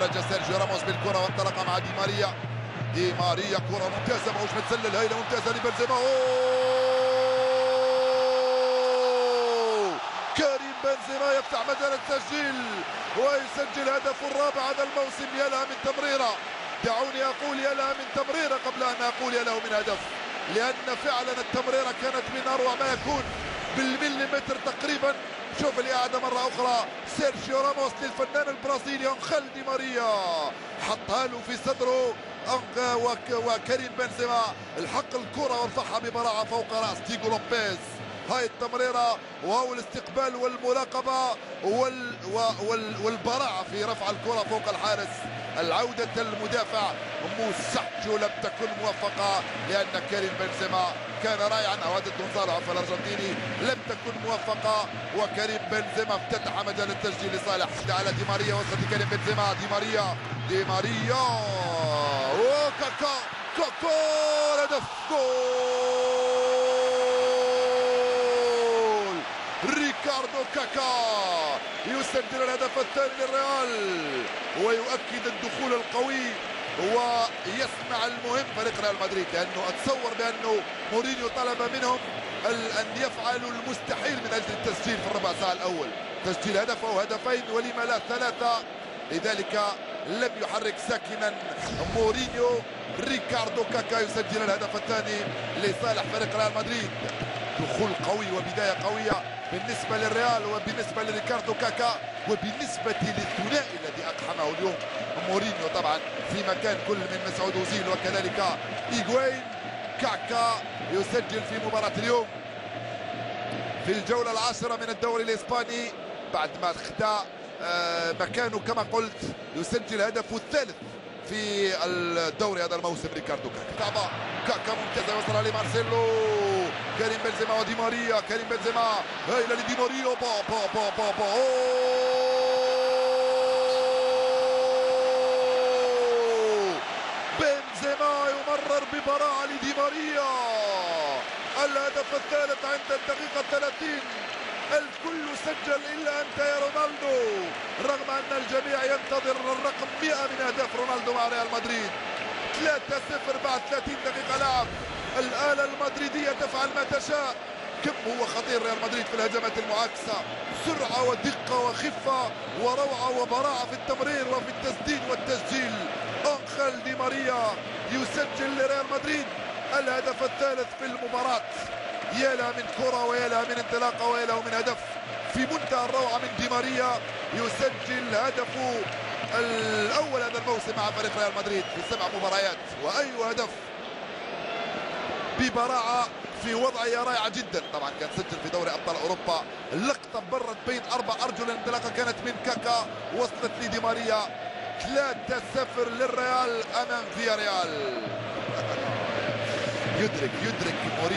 خرج سيرجيو راموس بالكره وانطلق مع دي ماريا. دي ماريا كره ممتازه ماهوش متسلل، هيله ممتازه لبنزيما. كريم بنزيما يفتح مجال التسجيل ويسجل هدفه الرابع هذا الموسم. يا لها من تمريره، دعوني اقول يا لها من تمريره قبل ان اقول يا له من هدف، لان فعلا التمريره كانت من اروع ما يكون بالمليمتر تقريبا. شوف الإعادة مرة أخرى، سيرجيو راموس للفنان البرازيلي أنخيل دي ماريا حطها له في صدره وكريم بنزيما الحق الكرة وارفعها ببراعة فوق رأس ديغو لوبيز. هاي التمريرة وهو الاستقبال والمراقبة والبراعة في رفع الكرة فوق الحارس. العودة المدافع موساتشو لم تكن موفقة لأن كريم بنزيما كان رائعا، أو هذا جونزالو عفوا الأرجنتيني لم تكن موفقة، وكريم بنزيما افتتح مجال التسجيل لصالح على دي ماريا. وصلت كريم بنزيما، دي ماريا وكاكا هدف جول. ريكاردو كاكا يسجل الهدف الثاني للريال ويؤكد الدخول القوي ويصنع المهم فريق ريال مدريد، لانه اتصور بانه مورينيو طلب منهم ان يفعلوا المستحيل من اجل التسجيل في الربع ساعه الاول، تسجيل هدف او هدفين ولم لا ثلاثه. لذلك لم يحرك ساكنا مورينيو. ريكاردو كاكا يسجل الهدف الثاني لصالح فريق ريال مدريد. دخول قوي وبدايه قويه بالنسبه للريال وبالنسبه لريكاردو كاكا وبالنسبه للثنائي الذي اقحمه اليوم مورينيو طبعا في مكان كل من مسعود اوزيل وكذلك إيغوين. كاكا يسجل في مباراة اليوم في الجولة العاشرة من الدوري الإسباني بعد ما اخذ مكانه كما قلت، يسجل هدفه الثالث في الدوري هذا الموسم. ريكاردو كاكا لعبة كاكا ممتازة يوصلها لمارسيلو، كريم بنزيما ودي ماريا. كريم بنزيما هايلة لدي ماريا بنزيما يمرر ببراعة لدي ماريا. الهدف الثالث عند الدقيقة 30. الكل سجل إلا أنت يا رونالدو، رغم أن الجميع ينتظر الرقم 100 من أهداف رونالدو مع ريال مدريد. 3-0 بعد 30 دقيقة لعب. الآلة المدريدية تفعل ما تشاء. كم هو خطير ريال مدريد في الهجمات المعاكسة، سرعة ودقة وخفة وروعة وبراعة في التمرير وفي التسديد والتسجيل. أنخيل دي ماريا يسجل لريال مدريد الهدف الثالث في المباراة. يا لها من كرة ويا لها من انطلاقة ويا له من هدف في منتهى الروعة من دي ماريا. يسجل هدفه الأول هذا الموسم مع فريق ريال مدريد في 7 مباريات، وأي هدف ببراعة في وضعية رائعة جدا. طبعا كان سجل في دوري أبطال أوروبا. اللقطة برت بين 4 أرجل، الانطلاقة كانت من كاكا وصلت لدي ماريا. 3-0 للريال أمام فياريال. يدرك مورينيو